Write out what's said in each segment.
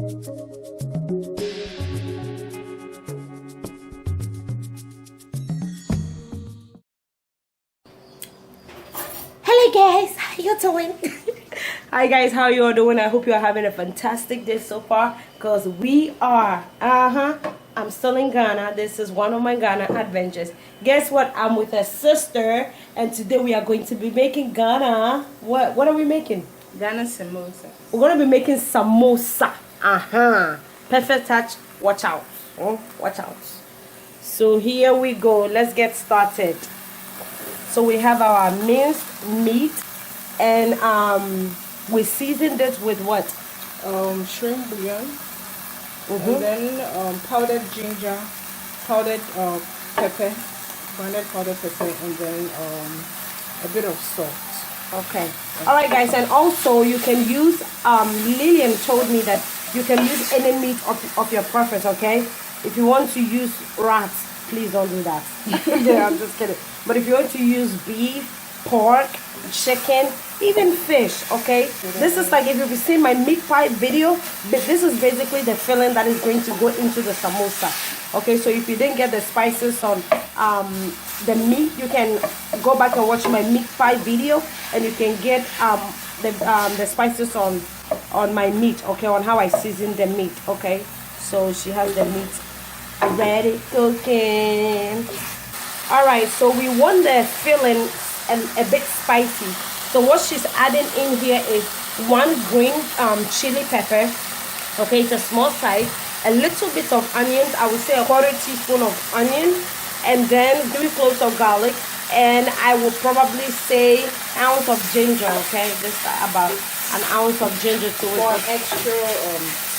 Hello guys, how you doing? Hi guys, how you all doing? I hope you are having a fantastic day so far, because we are. I'm still in Ghana. This is one of my Ghana adventures. Guess what? I'm with a sister, and today we are going to be making Ghana. What are we making? Ghana samosa. We're gonna be making samosa. Perfect touch. Watch out. Oh, watch out. So here we go. Let's get started. So we have our minced meat, and we seasoned it with what? Shrimp bouillon. And then powdered ginger, powdered pepper, grounded powdered pepper, and then a bit of salt. Okay. Alright guys, and also you can use, Lilian told me that you can use any meat of your preference, okay? If you want to use rats, please don't do that. Yeah, I'm just kidding. But if you want to use beef, pork, chicken, even fish, okay? This is like, if you've seen my meat pie video, this is basically the filling that is going to go into the samosa. Okay, so if you didn't get the spices on the meat, you can go back and watch my meat pie video, and you can get the spices on my meat, okay, on how I season the meat, okay? So she has the meat ready cooking. All right, so we want the filling a bit spicy. So what she's adding in here is 1 green chili pepper. Okay, it's a small size. A little bit of onions. I would say a 1/4 teaspoon of onion, and then 3 cloves of garlic. And I will probably say ounce of ginger. Okay, just about an ounce of ginger to it For extra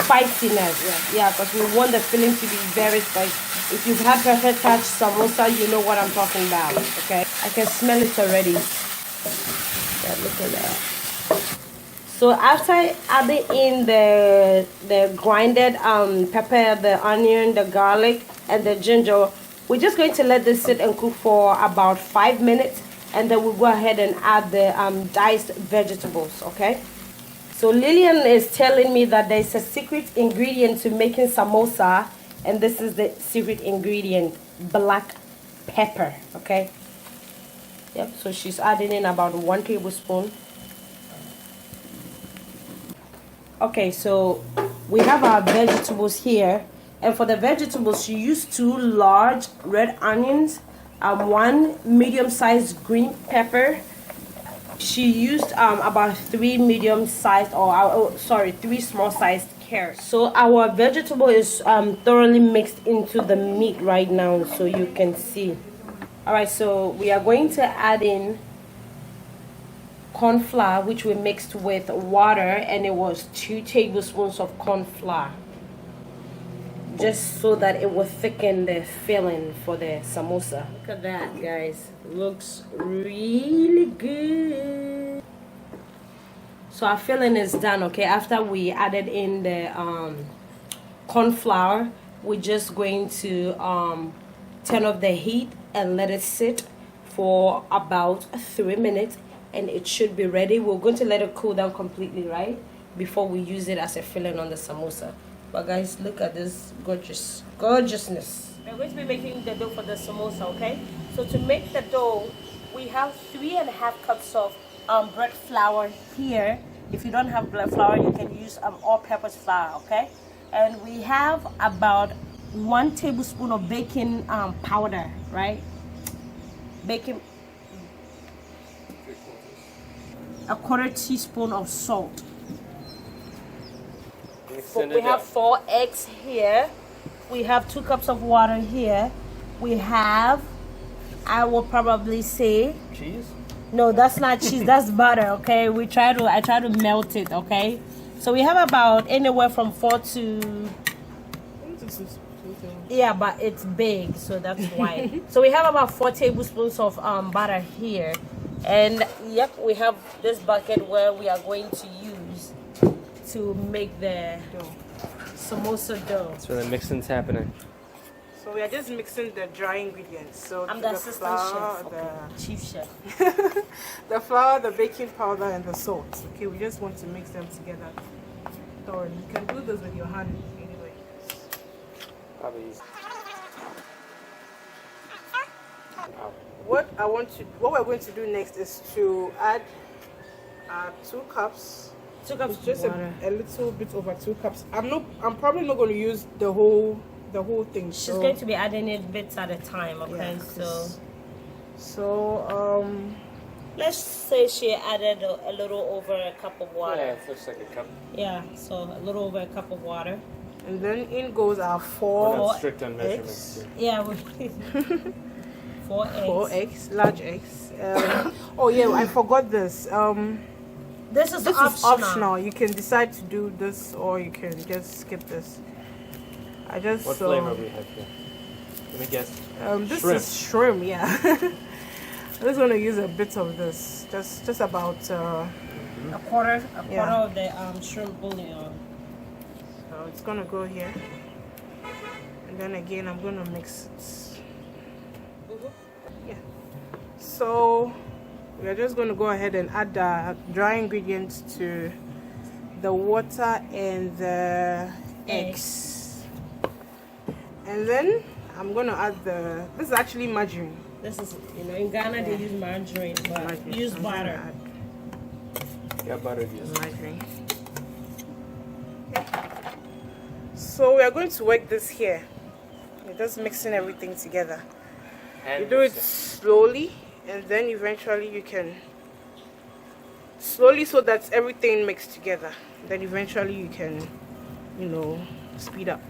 spiciness. Yeah, because we want the filling to be very spicy. If you've had perfect touch samosa, you know what I'm talking about. Okay, I can smell it already. Yeah, look at that. So after adding in the grinded pepper, the onion, the garlic, and the ginger, we're just going to let this sit and cook for about 5 minutes, and then we'll go ahead and add the diced vegetables. Okay. So Lilian is telling me that there's a secret ingredient to making samosa, and this is the secret ingredient: black pepper. Okay. Yep, so she's adding in about 1 tablespoon. Okay, so we have our vegetables here, and for the vegetables she used 2 large red onions, 1 medium-sized green pepper. She used about 3 medium-sized, or 3 small-sized carrots. So our vegetable is thoroughly mixed into the meat right now, so you can see. Alright, so we are going to add in corn flour, which we mixed with water, and it was 2 tablespoons of corn flour, just so that it will thicken the filling for the samosa. Look at that, guys. Looks really good. So our filling is done. Okay, after we added in the corn flour, we're just going to turn off the heat and let it sit for about 3 minutes, and it should be ready. We're going to let it cool down completely, right, before we use it as a filling on the samosa. But guys, look at this gorgeousness. We're going to be making the dough for the samosa. Okay, so to make the dough, we have 3.5 cups of bread flour here. If you don't have bread flour, you can use all-purpose flour. Okay, and we have about 1 tablespoon of baking powder, right? Baking, 1/4 teaspoon of salt. We have 4 eggs here. We have 2 cups of water here. We have, I will probably say, cheese. No, that's not cheese. That's butter. Okay, I try to melt it. Okay, so we have about anywhere from 4 to. Yeah, but it's big, so that's why. So we have about 4 tablespoons of butter here, and yep, we have this bucket where we are going to use to make the samosa dough. That's where the mixing's happening. So we are just mixing the dry ingredients. So I'm the assistant chef, the chief chef. The flour, the baking powder, and the salt. Okay, we just want to mix them together. thoroughly. You can do this with your hand anyway. Probably easy. What we're going to do next is to add 2 cups. 2 cups It's just water. a little bit over 2 cups. I'm probably not going to use the whole thing. She's going to be adding it bits at a time, okay? Yeah, so let's say she added a little over a cup of water. Yeah, it looks like a cup. Yeah, so a little over a cup of water. and then in goes our We're 4 not strict on measurements. eggs. Yeah, 4 eggs. 4 eggs, large eggs. Oh yeah, I forgot this. This is This optional. is optional. You can decide to do this or you can just skip this. What flavor we have here? Let me guess. This Shrimp. is shrimp, yeah. I'm just gonna use a bit of this, just about. A quarter Yeah. of the shrimp bouillon. So it's gonna go here, and then again I'm gonna mix it. Yeah. So we're just gonna go ahead and add the dry ingredients to the water and the eggs, and then I'm gonna add this is actually margarine. This is, in Ghana they use margarine, but Margarine. use I'm gonna butter. add Yeah, butter yes. margarine. So we are going to work this here. We're just mixing everything together. And You do it slowly, and then eventually you can slowly so that everything mixed together. Then eventually you can, speed up.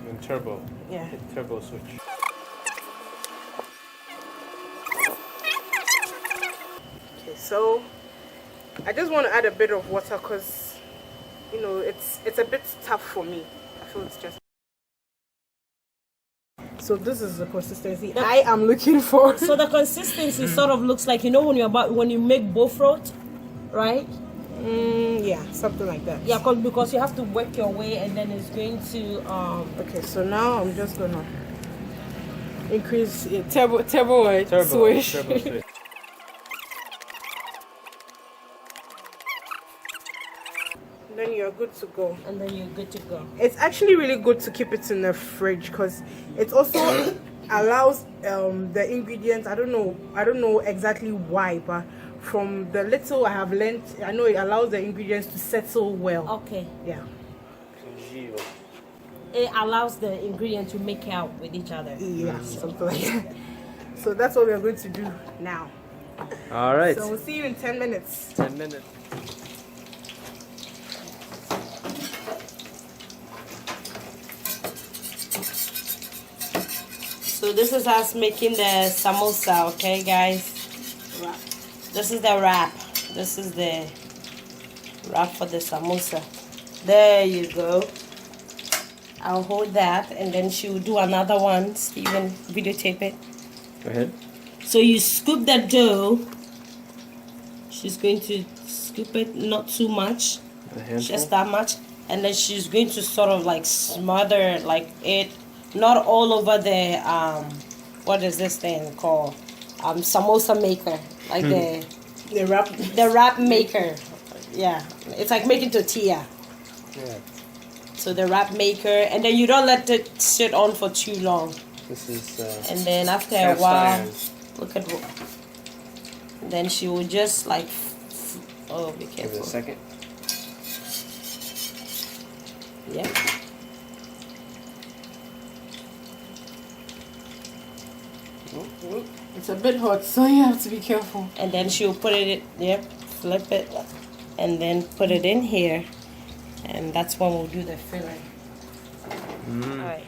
and turbo. Yeah. Hit turbo switch. Okay, so I just want to add a bit of water because it's a bit tough for me. I feel it's just. So this is the consistency I am looking for. So the consistency sort of looks like, when you make bofrot, right? Yeah, something like that. Yeah, because you have to work your way, and then it's going to Okay, so now I'm just gonna increase turbo switch. Turbo switch. Then you're good to go. and then you're good to go. It's actually really good to keep it in the fridge because it also allows the ingredients. I don't know exactly why, but from the little I have learned, I know it allows the ingredients to settle well. Okay. Yeah. It allows the ingredient to make out with each other. Yeah, something like that. So that's what we're going to do now. All right. So we'll see you in 10 minutes. 10 minutes. So this is us making the samosa, okay, guys? Wrap. This is the wrap. This is the wrap for the samosa. There you go. I'll hold that, and then she will do another one. Steven, videotape it. Go ahead. So you scoop the dough. She's going to scoop it, not too much, A handful. just that much, and then she's going to sort of like smother like it, not all over the what is this thing called, samosa maker, like The wrap. the wrap maker. Yeah, it's like making tortilla. Yeah. So the wrap maker, and then you don't let it sit on for too long. This is. And then after a cast while, iron. look at what. Then she will just like. Oh, be Give it careful. a second. Yeah. It's a bit hot, so you have to be careful. And then she'll put it. Yep. Flip it, and then put it in here, and that's when we'll do the filling. All right.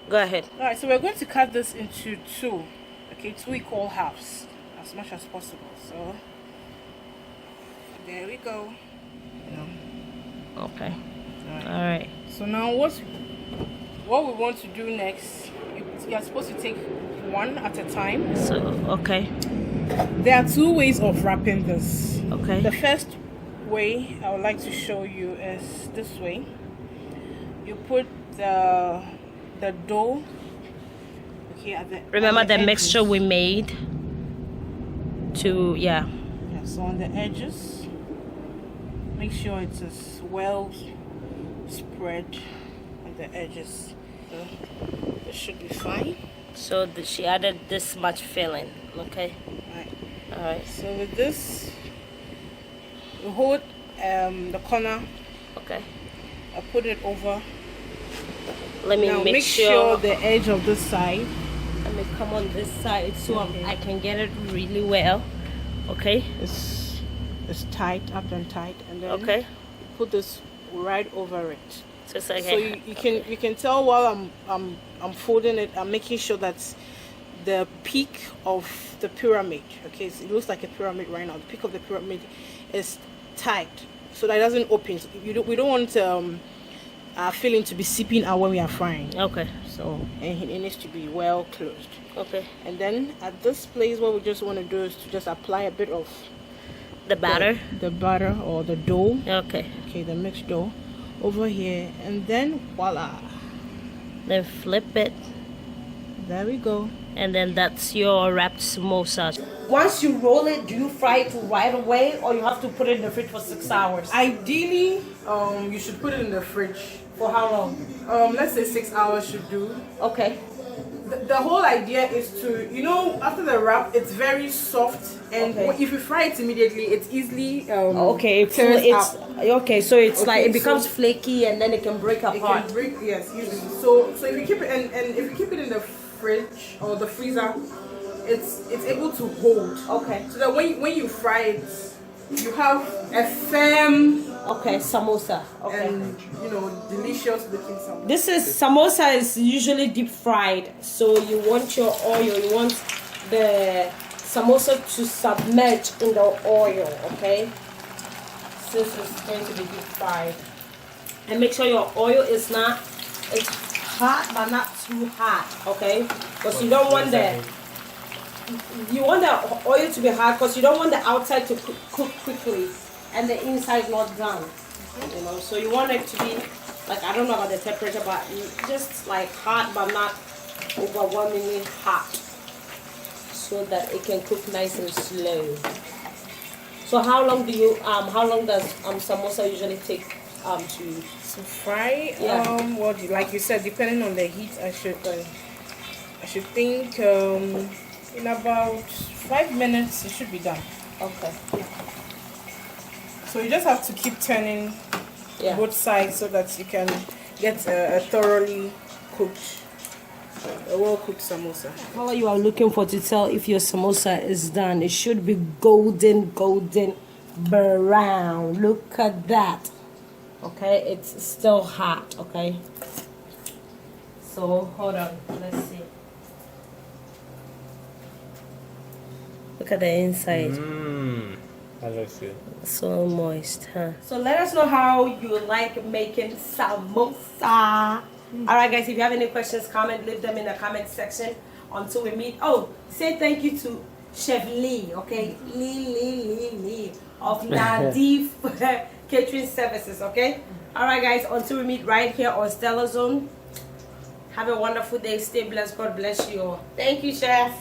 Go ahead. All right, so we're going to cut this into 2 equal halves, as much as possible. So there we go. Okay. All right. So now what we want to do next, you're supposed to take one at a time. So okay. There are 2 ways of wrapping this. Okay. The first way I would like to show you is this way. You put the dough at the Remember on the edges. mixture we made. So on the edges, make sure it's as well spread on the edges. It should be fine. So she added this much filling, okay? Right. All right. So with this, we hold the corner. Okay. I put it over. Let me Now make make sure the edge of this side. Let me come on this side so I can get it really well. Okay. It's tight, up and tight, and then Okay. put this right over it. So it's like So you can tell while I'm folding it, I'm making sure that the peak of the pyramid, okay, so it looks like a pyramid right now. The peak of the pyramid is tight, so that it doesn't open. So we don't want our filling to be seeping out when we are frying. Okay. So and it needs to be well closed. Okay. And then at this place, what we just want to do is to just apply a bit of The batter. the butter or the dough. Okay. Okay, the mixed dough over here, and then voila, Then flip it, there we go. and then that's your wrapped samosa. Once you roll it, do you fry it right away, or you have to put it in the fridge for 6 hours? Ideally, you should put it in the fridge. For how long? Let's say 6 hours should do. Okay. The whole idea is to, after the wrap, it's very soft, and Okay. if you fry it immediately, it's easily Okay. tears up. Okay. So it's Okay, like it becomes so- flaky, and then it can break It apart. can break, yes, usually. So if you keep it and if you keep it in the fridge or the freezer, it's able to hold. Okay. So that when you fry it, you have a firm Okay. Samosa. Okay. and delicious looking samosa. This is samosa is usually deep fried, so you want your oil, you want the samosa to submerge in the oil, okay? Since it's going to be deep fried. And make sure your oil is it's hot but not too hot, okay? Because you don't want you want the oil to be hot because you don't want the outside to cook quickly and the inside not done. So you want it to be like, I don't know about the temperature, but just like hot but not overwhelmingly hot, so that it can cook nice and slow. So how long does samosa usually take To fry, Yeah. well, like you said, depending on the heat, I should think in about 5 minutes it should be done. Okay. So you just have to keep turning Yeah. both sides so that you can get a thoroughly cooked, a well-cooked samosa. Color you are looking for to tell if your samosa is done. It should be golden brown. Look at that. Okay, it's still hot. Okay. So hold on, let's see. Look at the inside. That looks good. So moist, huh? So let us know how you like making samosa. Alright guys, if you have any questions, leave them in the comment section until we meet. Oh, say thank you to Chef Lee, okay? Lee of Nadee Catering Services, okay? Alright guys, until we meet right here on StellaZone. Have a wonderful day. Stay blessed. God bless you all. Thank you, Chef.